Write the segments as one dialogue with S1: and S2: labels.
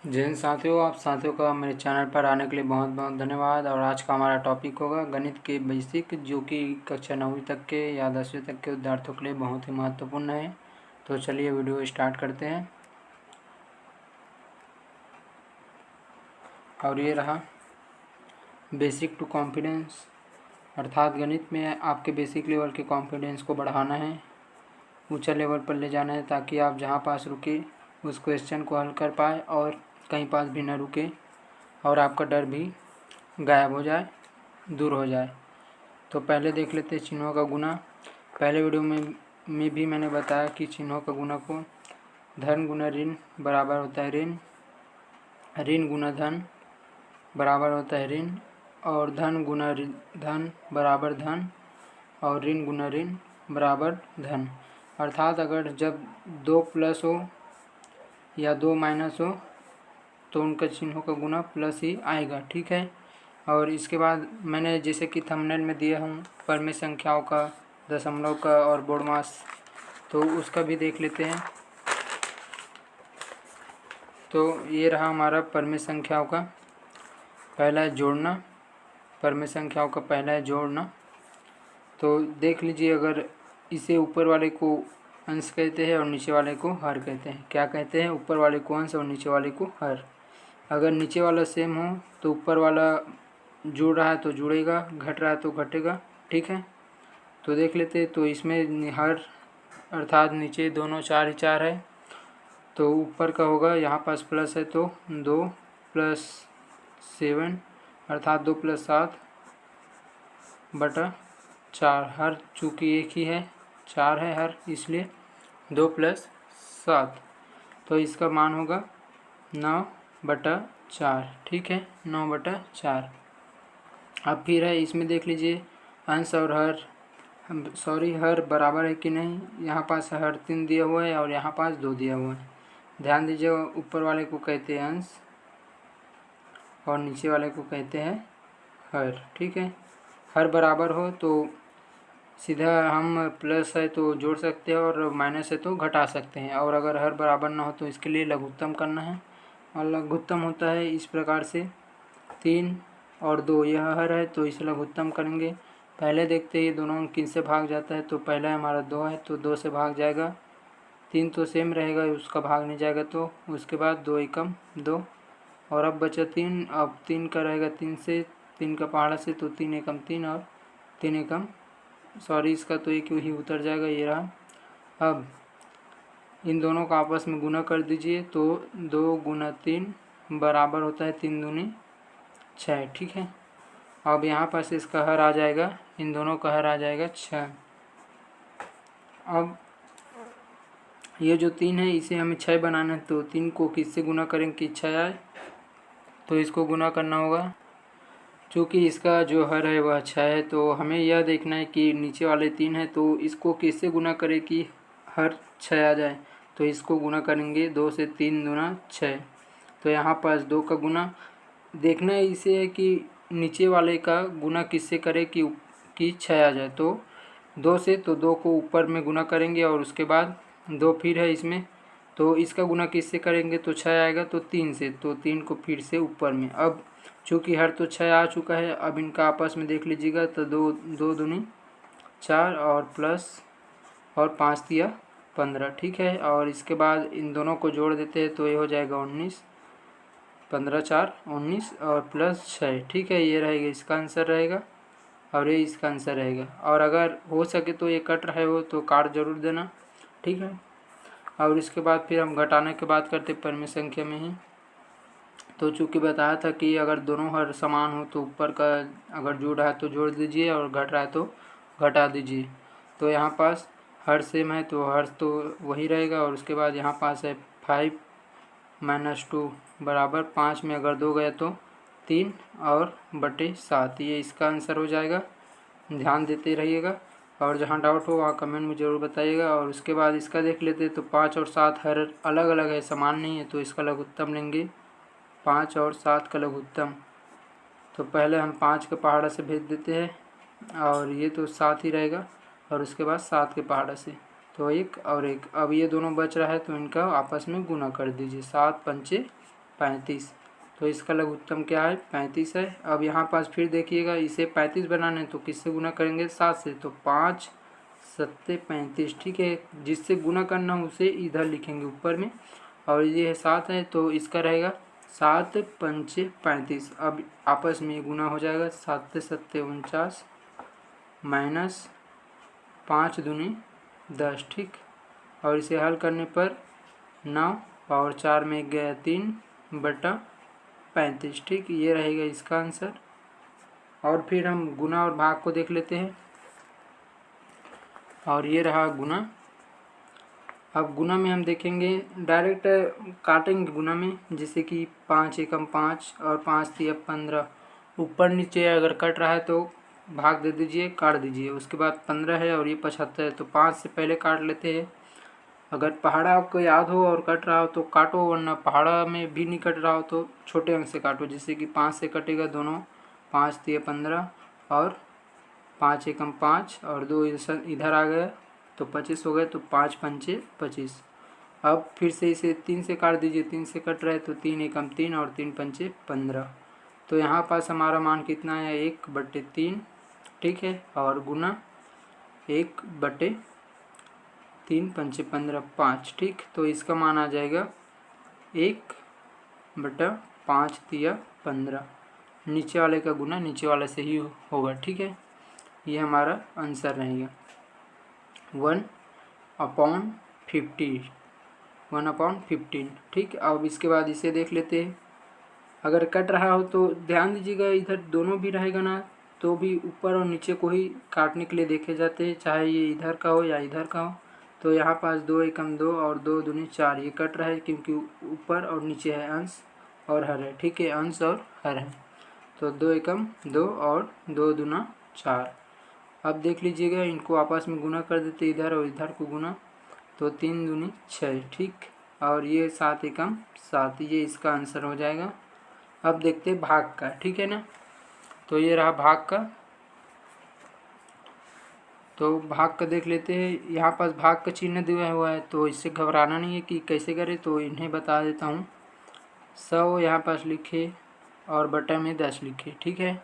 S1: जय हिंद साथियों, आप साथियों का मेरे चैनल पर आने के लिए बहुत बहुत धन्यवाद। और आज का हमारा टॉपिक होगा गणित के बेसिक, जो कि कक्षा 9वीं तक के या 10वीं तक के विद्यार्थियों के लिए बहुत ही महत्वपूर्ण है। तो चलिए वीडियो स्टार्ट करते हैं। और ये रहा बेसिक टू कॉन्फिडेंस, अर्थात गणित में आपके बेसिक लेवल के कॉन्फिडेंस को बढ़ाना है, ऊंचा लेवल पर ले जाना है, ताकि आप जहाँ पास रुके उस क्वेश्चन को हल कर पाए और कहीं पास भी न रुके और आपका डर भी गायब हो जाए, दूर हो जाए। तो पहले देख लेते हैं चिन्हों का गुना। पहले वीडियो में भी मैंने बताया कि चिन्हों का गुना को धन गुना ऋण बराबर होता है ऋण, ऋण गुना धन बराबर होता है ऋण, और धन गुना धन बराबर धन, और ऋण गुना ऋण बराबर धन। अर्थात अगर जब 2 प्लस हो या 2 माइनस हो तो उनका चिन्हों का गुना प्लस ही आएगा, ठीक है। और इसके बाद मैंने जैसे कि थंबनेल में दिया हूँ परमेय संख्याओं का, दशमलव का और बोर्डमास, तो उसका भी देख लेते हैं। तो ये रहा हमारा परमेय संख्याओं का पहला है जोड़ना। परमेय संख्याओं का पहला है जोड़ना। तो देख लीजिए, अगर इसे ऊपर वाले को अंश कहते हैं और नीचे वाले को हर कहते हैं। क्या कहते हैं? ऊपर वाले को अंश और नीचे वाले को हर। अगर नीचे वाला सेम हो तो ऊपर वाला जुड़ रहा है तो जुड़ेगा, घट रहा है तो घटेगा, ठीक है। तो देख लेते हैं। तो इसमें हर अर्थात नीचे दोनों 4 ही 4 है, तो ऊपर का होगा, यहाँ पास प्लस है तो 2 + 7 अर्थात 2 + 7 बटा 4। हर चूँकि एक ही है, 4 है हर, इसलिए 2 + 7, तो इसका मान होगा 9/4, ठीक है, 9/4। अब फिर है, इसमें देख लीजिए अंश और हर, हर बराबर है कि नहीं। यहाँ पास हर 3 दिया हुआ है और यहाँ पास 2 दिया हुआ है। ध्यान दीजिए, ऊपर वाले को कहते हैं अंश और नीचे वाले को कहते हैं हर, ठीक है। हर बराबर हो तो सीधा हम प्लस है तो जोड़ सकते हैं और माइनस है तो घटा सकते हैं। और अगर हर बराबर ना हो तो इसके लिए लघुत्तम करना है, और लघुत्तम होता है इस प्रकार से 3 और 2, यह हर है तो इसे लघुत्तम करेंगे। पहले देखते हैं दोनों किन से भाग जाता है। तो पहला हमारा 2 है तो 2 से भाग जाएगा, 3 तो सेम रहेगा, उसका भाग नहीं जाएगा, तो उसके बाद 2 एकम 2, और अब बचा 3। अब 3 का रहेगा 3 से, 3 का पहाड़ा से, तो 3 एकम 3 और 3 एकम इसका तो एक ही उतर जाएगा, ये रहा। अब इन दोनों का आपस में गुना कर दीजिए, तो 2 × 3 बराबर होता है 3 दूनी 6, ठीक है। अब यहाँ पास इसका हर आ जाएगा, इन दोनों का हर आ जाएगा 6। अब ये जो 3 है इसे हमें 6 बनाना है, तो 3 को किससे गुना करेंगे कि 6 आए, तो इसको गुना करना होगा। चूँकि इसका जो हर है वह 6 है, तो हमें यह देखना है कि नीचे वाले 3 है तो इसको किससे गुना करें कि हर 6 आ जाए। तो इसको गुना करेंगे 2 से, 3 दूना 6। तो यहाँ पास 2 का गुना देखना है इसे है कि नीचे वाले का गुना किससे करें कि 6 आ जाए। तो 2 से, तो 2 को ऊपर में गुना करेंगे और उसके बाद 2 फिर है इसमें, तो इसका गुना किससे करेंगे तो 6 आएगा, तो 3 से, तो 3 को फिर से ऊपर में। अब चूँकि हर तो 6 आ चुका है, अब इनका आपस में देख लीजिएगा, तो 2 दूनी 4 और प्लस और 5 दिया 15, ठीक है। और इसके बाद इन दोनों को जोड़ देते हैं, तो ये हो जाएगा 19, 15 4 19 और प्लस 6, ठीक है। ये रहेगा इसका आंसर रहेगा और ये इसका आंसर रहेगा। और अगर हो सके तो ये कट रहे हो तो काट जरूर देना, ठीक है। और इसके बाद फिर हम घटाने की बात करते परमेय संख्या में ही। तो चूँकि बताया था कि अगर दोनों हर समान हो तो ऊपर का अगर जुड़ रहा है तो जोड़ दीजिए और घट रहा है तो घटा दीजिए। तो यहाँ पास हर सेम है तो हर तो वही रहेगा, और उसके बाद यहाँ पास है 5 - 2 बराबर 5 में अगर 2 गया तो 3 और बटे 7, ये इसका आंसर हो जाएगा। ध्यान देते रहिएगा, और जहाँ डाउट हो वहाँ कमेंट में ज़रूर बताइएगा। और उसके बाद इसका देख लेते हैं। तो 5 और 7 हर अलग अलग है, समान नहीं है, तो इसका लघुत्तम लेंगे 5 और 7 का लघुत्तम। तो पहले हम 5 के पहाड़ा से भेज देते हैं, और ये तो 7 ही रहेगा, और उसके बाद 7 के पहाड़ा से, तो 1 और 1। अब ये दोनों बच रहा है तो इनका आपस में गुना कर दीजिए, 7 × 5 = 35। तो इसका लघुत्तम क्या है 35 है। अब यहाँ पास फिर देखिएगा, इसे 35 बनाने तो किससे गुना करेंगे 7 से, तो 5 सत्ते 35। ठीक है, जिससे गुना करना उसे इधर लिखेंगे ऊपर में, और ये है 7 है तो इसका रहेगा 7 पंचे 35। अब आपस में गुना हो जाएगा, 7 सत्ते 49 माइनस 5 दूनी 10। ठीक, और इसे हल करने पर 9 पावर 4 में गया 3/35। ठीक, ये रहेगा इसका आंसर। और फिर हम गुना और भाग को देख लेते हैं, और ये रहा गुना। अब गुना में हम देखेंगे डायरेक्ट काटेंगे गुना में, जैसे कि 5 एकम 5 और 5 तिया 15, ऊपर नीचे अगर कट रहा है तो भाग दे दीजिए, काट दीजिए। उसके बाद 15 है और ये 75 है तो 5 से पहले काट लेते हैं। अगर पहाड़ा आपको याद हो और कट रहा हो तो काटो, वरना पहाड़ा में भी नहीं कट रहा हो तो छोटे अंक से काटो, जैसे कि 5 से कटेगा दोनों, 5 तिया 15 और 5 एकम 5 और 2 इधर आ गया तो 25 हो गए, तो 5 पंचे 25। अब फिर से इसे 3 से काट दीजिए, 3 से कट रहा है तो 3 एकम 3 और 3 पंचे 15। तो यहाँ पास हमारा मान कितना है 1/3। ठीक है, और गुना 1/3 पंचे 15 5। ठीक, तो इसका मान आ जाएगा 1/5 तिया 15। नीचे वाले का गुना नीचे वाले से ही होगा। ठीक है, ये हमारा आंसर रहेगा 1/50, 1/15। ठीक, अब इसके बाद इसे देख लेते हैं। अगर कट रहा हो तो ध्यान दीजिएगा, इधर दोनों भी रहेगा ना, तो भी ऊपर और नीचे को ही काटने के लिए देखे जाते हैं, चाहे ये इधर का हो या इधर का हो। तो यहाँ पास 2 एकम 2 और 2 दूनी 4, ये कट रहा है क्योंकि ऊपर और नीचे है अंश और हर है। ठीक है, अंश और हर है, तो 2 एकम 2 और 2 दूना 4। अब देख लीजिएगा, इनको आपस में गुना कर देते इधर और इधर को गुना, तो 3 दूनी 6। ठीक, और ये 7 एकम 7, ये इसका आंसर हो जाएगा। अब देखते हैं भाग का। ठीक है ना, तो ये रहा भाग का। तो भाग का देख लेते हैं, यहाँ पास भाग का चिन्ह दिया हुआ है तो इससे घबराना नहीं है कि कैसे करें, तो इन्हें बता देता हूँ। 100 यहाँ पास लिखे और बटा में 10 लिखे। ठीक है,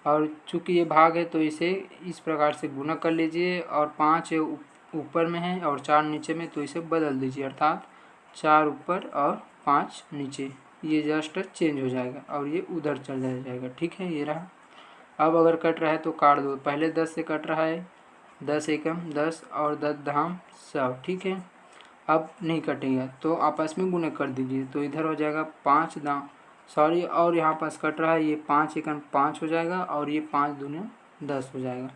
S1: और चूँकि ये भाग है तो इसे इस प्रकार से गुना कर लीजिए, और 5 ऊपर में है और 4 नीचे में, तो इसे बदल दीजिए, अर्थात 4 ऊपर और 5 नीचे, ये जस्ट चेंज हो जाएगा और ये उधर चल जाएगा। ठीक है, ये रहा। अब अगर कट रहा है तो काट दो, पहले 10 से कट रहा है, 10 एकम 10 और 10 धाम 100। ठीक है, अब नहीं कटेगा तो आपस में गुना कर दीजिए, तो इधर हो जाएगा 5 दाम सॉरी, और यहाँ पास कट रहा है, ये 5 एकम 5 हो जाएगा और ये 5 दूनी 10 हो जाएगा।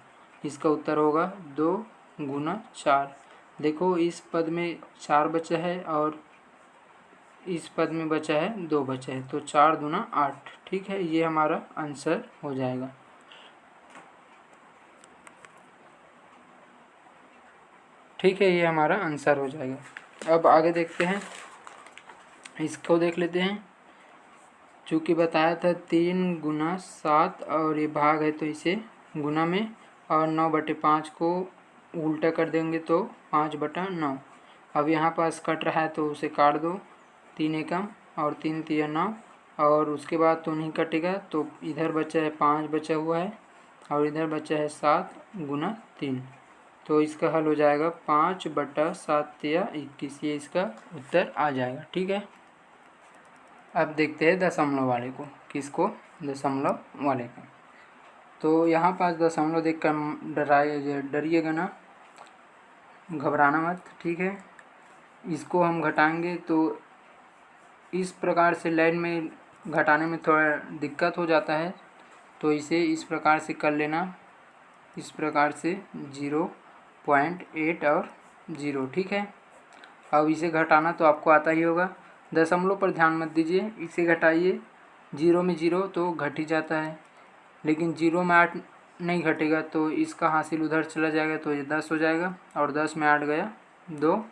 S1: इसका उत्तर होगा 2 गुना 4। देखो इस पद में 4 बचा है और इस पद में बचा है 2 बचा है, तो 4 दूना 8। ठीक है, ये हमारा आंसर हो जाएगा। ठीक है, ये हमारा आंसर हो जाएगा। अब आगे देखते हैं, इसको देख लेते हैं। चूँकि बताया था 3 गुना 7 और ये भाग है तो इसे गुना में, और 9/5 को उल्टा कर देंगे तो 5/9। अब यहाँ पास कट रहा है तो उसे काट दो, 3 एकम और 3 तिया 9, और उसके बाद तो नहीं कटेगा, तो इधर बचा है 5 बचा हुआ है और इधर बचा है 7 गुना 3, तो इसका हल हो जाएगा 5/7 तिया 21, ये इसका उत्तर आ जाएगा। ठीक है, अब देखते हैं दशमलव वाले को। किसको? दशमलव वाले का। तो यहाँ पास दशमलव देख कर डरिएगा ना, घबराना मत। ठीक है, इसको हम घटाएंगे तो इस प्रकार से लाइन में घटाने में थोड़ा दिक्कत हो जाता है, तो इसे इस प्रकार से कर लेना, इस प्रकार से 0.8 और 0। ठीक है, अब इसे घटाना तो आपको आता ही होगा, दशमलव पर ध्यान मत दीजिए, इसे घटाइए। 0 में 0 तो घट ही जाता है, लेकिन 0 में 8 नहीं घटेगा, तो इसका हासिल उधर चला जाएगा, तो ये 10 हो जाएगा, और 10 में 8 गया 2,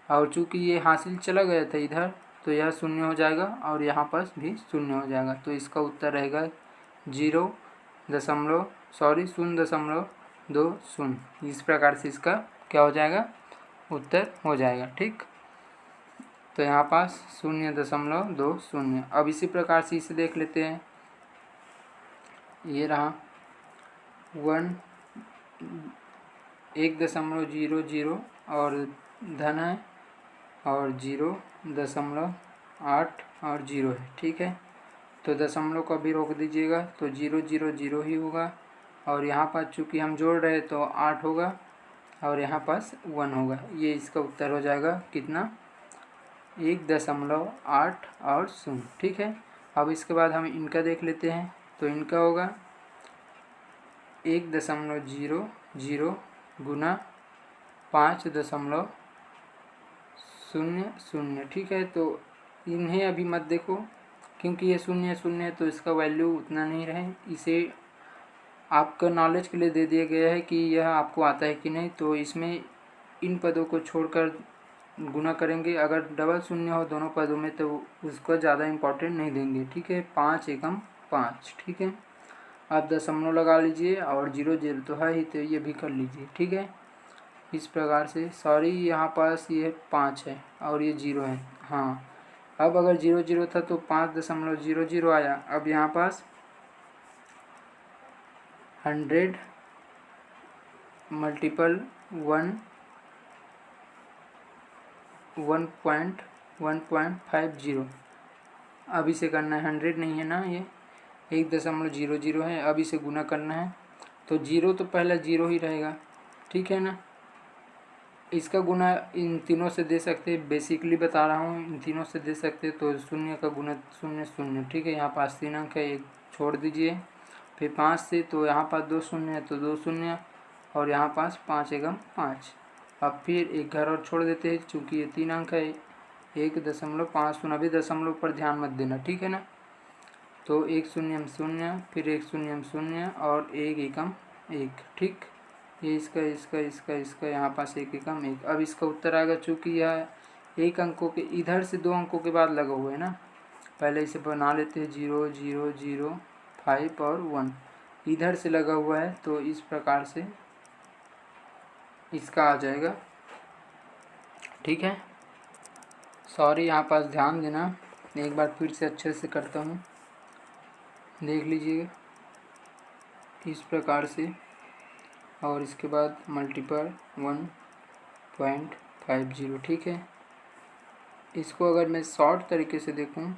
S1: और चूँकि ये हासिल चला गया था इधर, तो यह 0 हो जाएगा और यहाँ पर भी 0 हो जाएगा, तो इसका उत्तर रहेगा 0.20। इस प्रकार से इसका क्या हो जाएगा, उत्तर हो जाएगा। ठीक, तो यहाँ पास 0.20। अब इसी प्रकार से इसे देख लेते हैं। ये रहा 1.00 और धन है और 0.8 और 0 है, ठीक है। तो दशमलव को भी रोक दीजिएगा तो 000 ही होगा। और यहाँ पर चूँकि हम जोड़ रहे तो 8 होगा और यहाँ पास 1 होगा। ये इसका उत्तर हो जाएगा कितना, 1.8 और 0, ठीक है। अब इसके बाद हम इनका देख लेते हैं। तो इनका होगा 1.00 गुना 5.00, ठीक है। तो इन्हें अभी मत देखो क्योंकि ये 0 है तो इसका वैल्यू उतना नहीं रहे। इसे आपका नॉलेज के लिए दे दिया गया है कि यह आपको आता है कि नहीं। तो इसमें इन पदों को छोड़कर गुना करेंगे। अगर डबल शून्य हो दोनों पदों में तो उसको ज़्यादा इम्पोर्टेंट नहीं देंगे, ठीक है। 5 एकम 5, ठीक है। आप दशमलव लगा लीजिए और 0 तो है ही, तो ये भी कर लीजिए, ठीक है। इस प्रकार से सॉरी यहाँ पास ये 5 है और ये 0 है। हाँ, अब अगर 0 था तो 5.00 आया। अब यहाँ पास 100 मल्टीपल 1.50। अब इसे करना है, 100 नहीं है ना, ये 1.00 है। अब इसे गुना करना है तो 0 तो पहला 0 ही रहेगा, ठीक है ना। इसका गुना इन तीनों से दे सकते, बेसिकली बता रहा हूँ, इन तीनों से दे सकते। तो 0 का गुना 0, ठीक है। यहाँ पास 3 अंक है, एक छोड़ दीजिए। फिर 5 से तो यहाँ पास 2 शून्य है तो 2 शून्य और यहाँ पास 5 एकम 5। अब फिर एक घर और छोड़ देते हैं चूँकि ये 3 अंक है। 1.50, अभी दशमलव पर ध्यान मत देना, ठीक है ना। तो 1 शून्य 0, फिर 1 शून्य 0 और 1 एकम 1, ठीक। ये इसका यहाँ पास 1 एकम 1। अब इसका उत्तर आएगा चूँकि यह एक अंकों के इधर से 2 अंकों के बाद लगा हुआ है ना। पहले इसे बना लेते हैं, 0 0 0 5 और 1 इधर से लगा हुआ है। तो इस प्रकार से इसका आ जाएगा, ठीक है। सॉरी, यहाँ पास ध्यान देना। एक बार फिर से अच्छे से करता हूँ, देख लीजिएगा इस प्रकार से। और इसके बाद मल्टीपल 1.50, ठीक है। इसको अगर मैं शॉर्ट तरीके से देखूँ,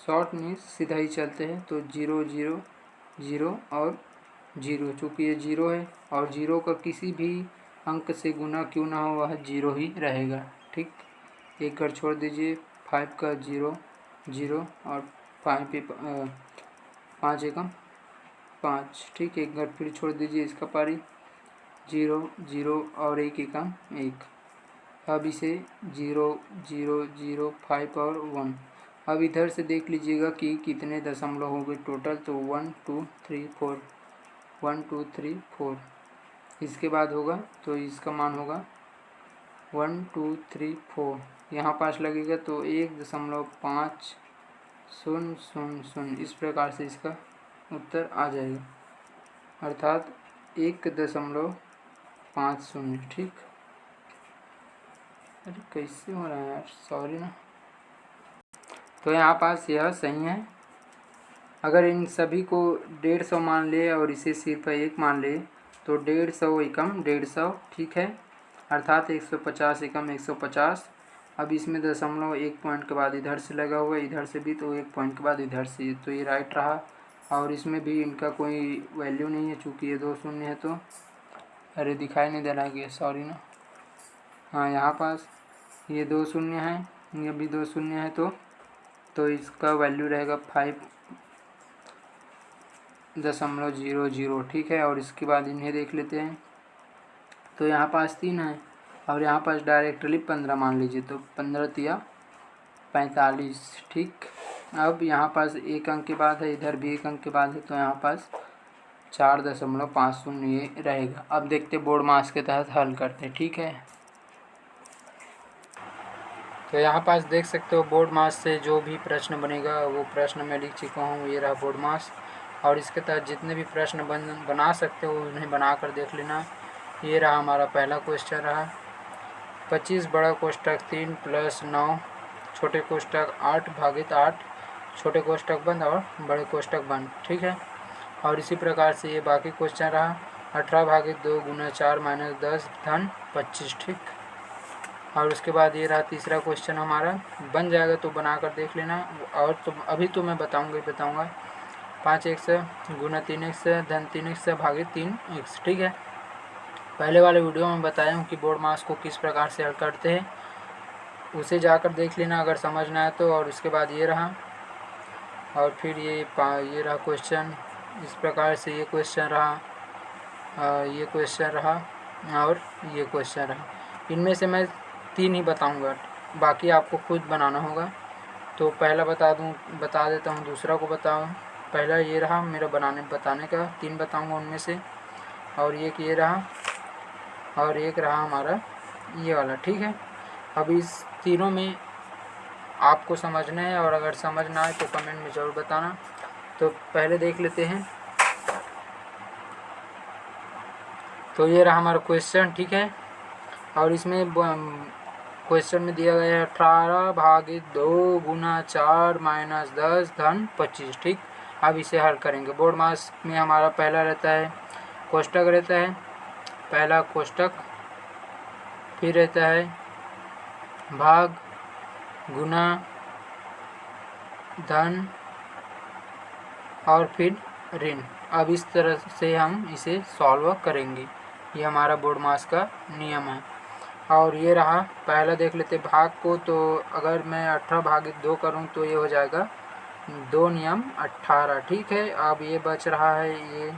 S1: शॉर्ट में सीधा ही चलते हैं तो 0 0 0 और 0, चूँकि ये 0 है और 0 का किसी भी अंक से गुना क्यों ना हो वह 0 ही रहेगा, ठीक। एक घर छोड़ दीजिए, 5 का 0 0 और 5 एकम 5, ठीक। एक घर फिर छोड़ दीजिए, इसका पारी 0 0 और 1 एकम 1। अब इसे 0 0 0 5 और 1। अब इधर से देख लीजिएगा कि कितने दशमलव हो गए टोटल। तो 1 2 3 4, 1 2 3 4। इसके बाद होगा तो इसका मान होगा 1 2 3 4। यहाँ 5 लगेगा तो 1.5000। इस प्रकार से इसका उत्तर आ जाएगा, अर्थात 1.50, ठीक। अरे कैसे हो रहा है यार, सॉरी ना। तो यहाँ पास यह सही है। अगर इन सभी को 150 मान ले और इसे सिर्फ 1 मान ले तो 150 एकम 150, ठीक है। अर्थात 150 एकम 150। अब इसमें दशमलव 1 पॉइंट के बाद इधर से लगा हुआ है, इधर से भी तो 1 पॉइंट के बाद इधर से, तो ये राइट रहा। और इसमें भी इनका कोई वैल्यू नहीं है चूँकि ये 2 शून्य है। तो अरे दिखाई नहीं दे रहा है, सॉरी ना। हाँ, यहाँ पास ये 2 शून्य है, ये भी 2 शून्य है। तो इसका वैल्यू रहेगा 5.00, ठीक है। और इसके बाद इन्हें देख लेते हैं। तो यहाँ पास 3 है और यहाँ पास डायरेक्टली 15 मान लीजिए, तो 15 तिया 45, ठीक। अब यहाँ पास 1 अंक के बाद है, इधर भी 1 अंक के बाद है, तो यहाँ पास 4.50 ये रहेगा। अब देखते बोर्ड मास के तहत हल करते, ठीक है। तो यहाँ पास देख सकते हो बोर्ड मास से जो भी प्रश्न बनेगा वो प्रश्न मैं लिख चुका हूँ। ये रहा बोर्ड मास और इसके तहत जितने भी प्रश्न बना सकते हो उन्हें बना कर देख लेना। ये रहा हमारा पहला क्वेश्चन रहा 25 बड़ा कोष्ठक 3 + 9 छोटे कोष्टक 8 भागित 8 छोटे कोष्टक बंद और बड़े कोष्टक बंद। ठीक है, और इसी प्रकार से ये बाकी क्वेश्चन रहा 18 भागित 2 गुना 4 माइनस 10 धन 25। ठीक, और उसके बाद ये रहा तीसरा क्वेश्चन हमारा। बन जाएगा तो बना कर देख लेना, और तो अभी तो मैं बताऊंगा 5x गुना 3x धन 3x भागित 3x। ठीक है, पहले वाले वीडियो में बताया हूँ कि बोर्ड मास को किस प्रकार से हल करते हैं, उसे जाकर देख लेना अगर समझ ना आए तो। और उसके बाद ये रहा, और फिर ये रहा क्वेश्चन, इस प्रकार से ये क्वेश्चन रहा, ये क्वेश्चन रहा और ये क्वेश्चन रहा। इनमें से मैं 3 ही बताऊंगा, बाकी आपको खुद बनाना होगा। तो पहला बता देता हूँ, दूसरा को बताऊँ। पहला ये रहा मेरा बताने का, 3 बताऊंगा उनमें से, और एक ये रहा, और एक रहा हमारा ये वाला। ठीक है, अब इस तीनों में आपको समझना है, और अगर समझ ना आए तो कमेंट में ज़रूर बताना। तो पहले देख लेते हैं। तो ये रहा हमारा क्वेश्चन। ठीक है, और इसमें क्वेश्चन में दिया गया है 18 भागित 2 गुना 4 माइनस 10 धन 25। ठीक, अब इसे हल करेंगे। बोर्ड मास में हमारा पहला रहता है कोष्टक रहता है, पहला कोष्टक, फिर रहता है भाग गुना धन और फिर ऋण। अब इस तरह से हम इसे सॉल्व करेंगे, ये हमारा बोर्ड मास का नियम है। और ये रहा, पहला देख लेते भाग को। तो अगर मैं 18 भागित 2 करूँ तो ये हो जाएगा 2 नियम 18। ठीक है, अब ये बच रहा है, ये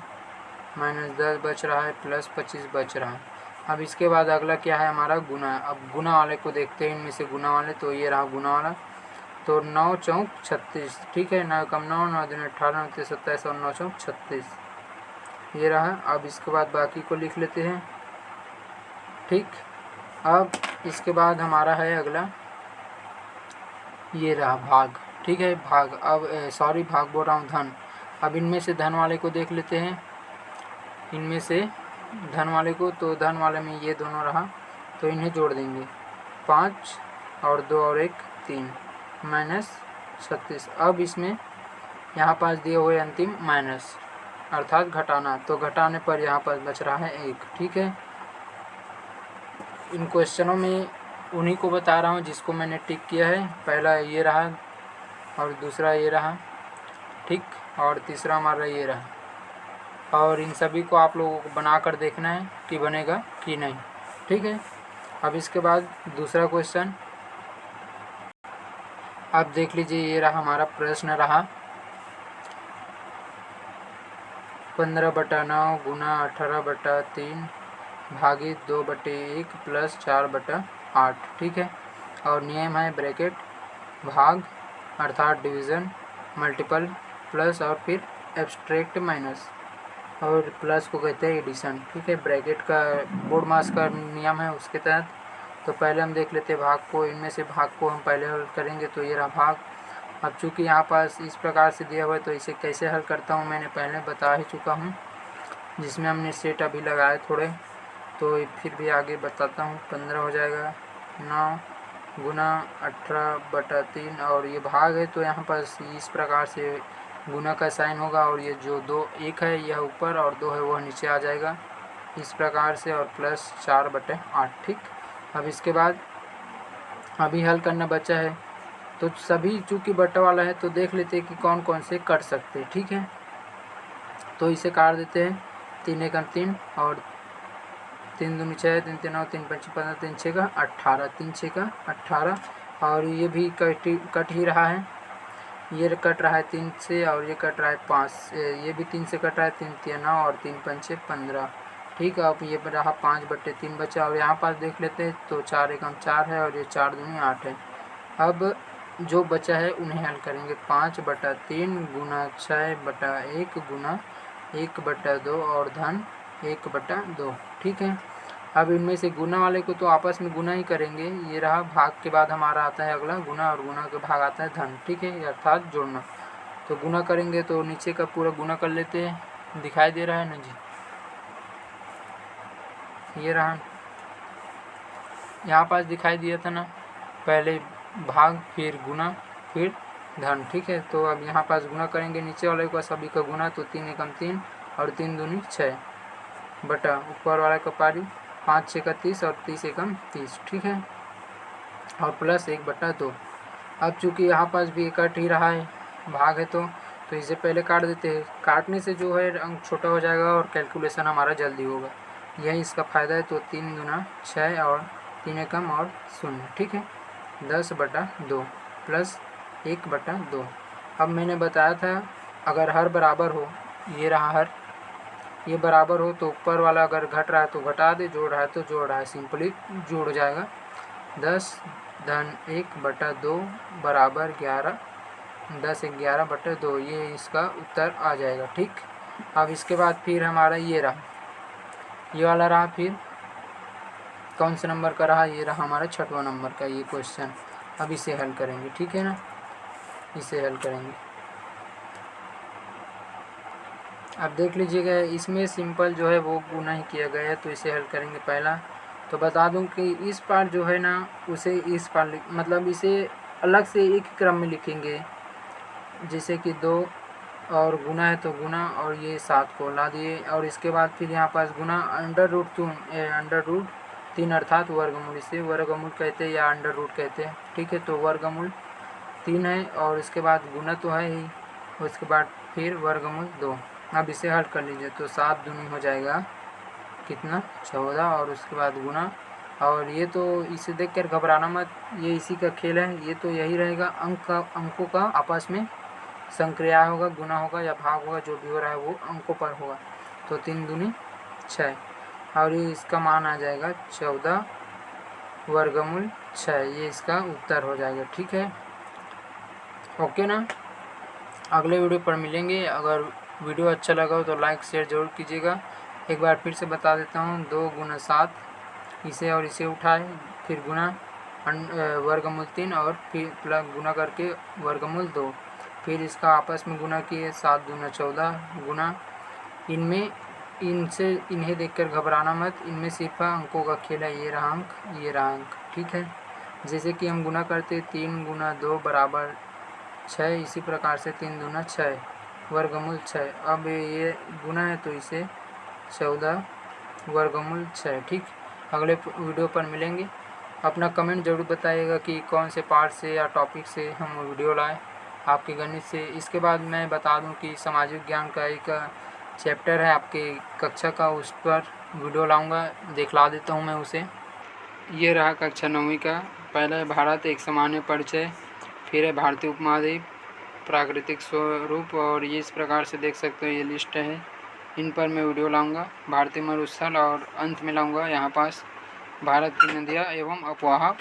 S1: माइनस 10 बच रहा है, प्लस 25 बच रहा है। अब इसके बाद अगला क्या है हमारा गुना। अब गुना वाले को देखते हैं, इनमें से गुना वाले। तो ये रहा गुना वाला, तो 9 चौक 36। ठीक है, 9 कम 9, 9 दिन 18, 9 तीन 27 और 9 चौक 36, ये रहा। अब इसके बाद बाकी को लिख लेते हैं। ठीक, अब इसके बाद हमारा है अगला, ये रहा भाग। ठीक है, भाग, अब भाग बोल रहा हूँ, धन। अब इनमें से धन वाले को देख लेते हैं, इनमें से धन वाले को। तो धन वाले में ये दोनों रहा, तो इन्हें जोड़ देंगे, 5 और 2 और 1 3 माइनस 36। अब इसमें यहाँ पास दिए हुए अंतिम माइनस अर्थात घटाना, तो घटाने पर यहाँ पर बच रहा है 1। ठीक है, इन क्वेश्चनों में उन्हीं को बता रहा हूँ जिसको मैंने टिक किया है। पहला ये रहा, और दूसरा ये रहा, ठीक, और तीसरा हमारा ये रहा। और इन सभी को आप लोगों को बना कर देखना है कि बनेगा कि नहीं। ठीक है, अब इसके बाद दूसरा क्वेश्चन आप देख लीजिए। ये रहा हमारा प्रश्न रहा 15/9 गुना 18/3 भागित 2/1 प्लस 4/8। ठीक है, और नियम है ब्रैकेट भाग अर्थात डिवीज़न, मल्टीपल, प्लस और फिर एब्स्ट्रैक्ट माइनस, और प्लस को कहते हैं एडिशन। ठीक है, ब्रैकेट का बोर्ड मास का नियम है उसके तहत। तो पहले हम देख लेते हैं भाग को, इनमें से भाग को हम पहले हल करेंगे। तो ये रहा भाग। अब चूँकि यहाँ पास इस प्रकार से दिया हुआ है, तो इसे कैसे हल करता हूँ मैंने पहले बता ही चुका हूँ, जिसमें हमने सेट अभी लगाए थोड़े, तो फिर भी आगे बताता हूँ। 15 हो जाएगा 9 गुना 18/3, और ये भाग है तो यहाँ पर इस प्रकार से गुना का साइन होगा, और ये जो 2 1 है यह ऊपर और 2 है वह नीचे आ जाएगा इस प्रकार से, और प्लस 4/8। ठीक, अब इसके बाद अभी हल करना बचा है। तो सभी चूँकि बट्टा वाला है तो देख लेते हैं कि कौन कौन से कट सकते हैं। ठीक है, तो इसे काट देते हैं। 3 एकम 3 और 3 दूनी 6, 3 3 9, 3 5 15, 3 6 का 18, 3 6 का 18। और ये भी कट ही रहा है, ये कट रहा है 3 से, और ये कट रहा है 5 से, ये भी 3 से कट रहा है, 3 3 9 और 3 5 15। ठीक है, अब ये रहा 5/3 बचा, और यहाँ पास देख लेते हैं। तो 4 एकम 4 है, और ये 4 दूनी 8 है। अब जो बचा है उन्हें हल करेंगे। 5/3 गुना 6/1 गुना 1/2 और धन 1/2। ठीक है, अब इनमें से गुना वाले को तो आपस में गुना ही करेंगे। ये रहा भाग के बाद हमारा आता है अगला गुना, और गुना के भाग आता है धन। ठीक है, अर्थात जोड़ना। तो गुना करेंगे तो नीचे का पूरा गुना कर लेते हैं, दिखाई दे रहा है ना जी, ये रहा, यहाँ पास दिखाई दिया था ना पहले भाग, फिर गुना, फिर धन। ठीक है, तो अब यहाँ पास गुना करेंगे नीचे वाले का सभी का गुना, तो 3 एकम 3 और 3 दूनी 6 बटा ऊपर वाले का पारी 5 6 का 30 और 30 एकम 30। ठीक है, और प्लस 1/2। अब चूँकि यहाँ पास भी कट ही रहा है, भाग है तो इसे पहले काट देते हैं। काटने से जो है अंक छोटा हो जाएगा और कैलकुलेशन हमारा जल्दी होगा, यही इसका फ़ायदा है। तो 3 दूना 6 और 3 एकम और 0। ठीक है, 10/2 प्लस 1/2। अब मैंने बताया था अगर हर बराबर हो, ये रहा हर, ये बराबर हो तो ऊपर वाला अगर घट रहा है तो घटा दे, जोड़ रहा है तो जोड़ रहा है, सिंपली जोड़ जाएगा। 10 धन 1/2 बराबर 11, 10 11/2, ये इसका उत्तर आ जाएगा। ठीक, अब इसके बाद फिर हमारा ये रहा, ये वाला रहा, फिर कौन से नंबर का रहा, ये रहा हमारा 6वां नंबर का ये क्वेश्चन। अब इसे हल करेंगे, ठीक है ना, इसे हल करेंगे। अब देख लीजिएगा, इसमें सिंपल जो है वो गुना ही किया गया है, तो इसे हल करेंगे। पहला तो बता दूं कि इस पार्ट जो है ना उसे इस पार्ट मतलब इसे अलग से एक क्रम में लिखेंगे, जैसे कि 2 और गुना है तो गुना, और ये 7 को ला दिए, और इसके बाद फिर यहाँ पास गुना √3 अर्थात वर्गमूल, इसे वर्गमूल कहते हैं या अंडर रूट कहते हैं। ठीक है, तो वर्गमूल 3 है और इसके बाद गुना तो है ही, उसके बाद फिर वर्गमूल 2। अब इसे हल कर लीजिए, तो 7 दूनी हो जाएगा कितना, 14, और उसके बाद गुना, और ये तो इसे देख कर घबराना मत, ये इसी का खेल है, ये तो यही रहेगा, अंकों का आपस में संक्रिया होगा, गुना होगा या भाग होगा, जो भी हो रहा है वो अंकों पर होगा। तो 3 दूनी 6, और ये इसका मान आ जाएगा 14 वर्गमूल 6, ये इसका उत्तर हो जाएगा। ठीक है, ओके ना, अगले वीडियो पर मिलेंगे। अगर वीडियो अच्छा लगा हो तो लाइक शेयर जरूर कीजिएगा। एक बार फिर से बता देता हूँ, 2 गुना 7, इसे और इसे उठाए, फिर गुना वर्गमूल 3 और फिर प्लस गुना करके वर्गमूल 2, फिर इसका आपस में गुना किए, 7 दूना 14 गुना। इन्हें देखकर घबराना मत, इनमें सिर्फ अंकों का खेल है, ये रहा अंक, ये रहा अंक। ठीक है, जैसे कि हम गुना करते 3 गुना 2 बराबर 6, इसी प्रकार से 3 दूना 6 वर्गमूल 6। अब ये गुना है तो इसे 14 वर्गमूल 6। ठीक, अगले वीडियो पर मिलेंगे। अपना कमेंट जरूर बताइएगा कि कौन से पार्ट से या टॉपिक से हम वीडियो लाएँ आपके गणित से। इसके बाद मैं बता दूं कि सामाजिक ज्ञान का एक चैप्टर है आपके कक्षा का, उस पर वीडियो लाऊंगा, दिखला देता हूं मैं उसे। ये रहा कक्षा 9वीं का, पहला है भारत एक सामान्य परिचय, फिर है भारतीय उपमहाद्वीप, प्राकृतिक स्वरूप, और ये इस प्रकार से देख सकते हो, ये लिस्ट है, इन पर मैं वीडियो लाऊंगा। भारतीय मरुस्थल, और अंत में लाऊंगा यहाँ पास भारत की नदियाँ एवं अफवाह।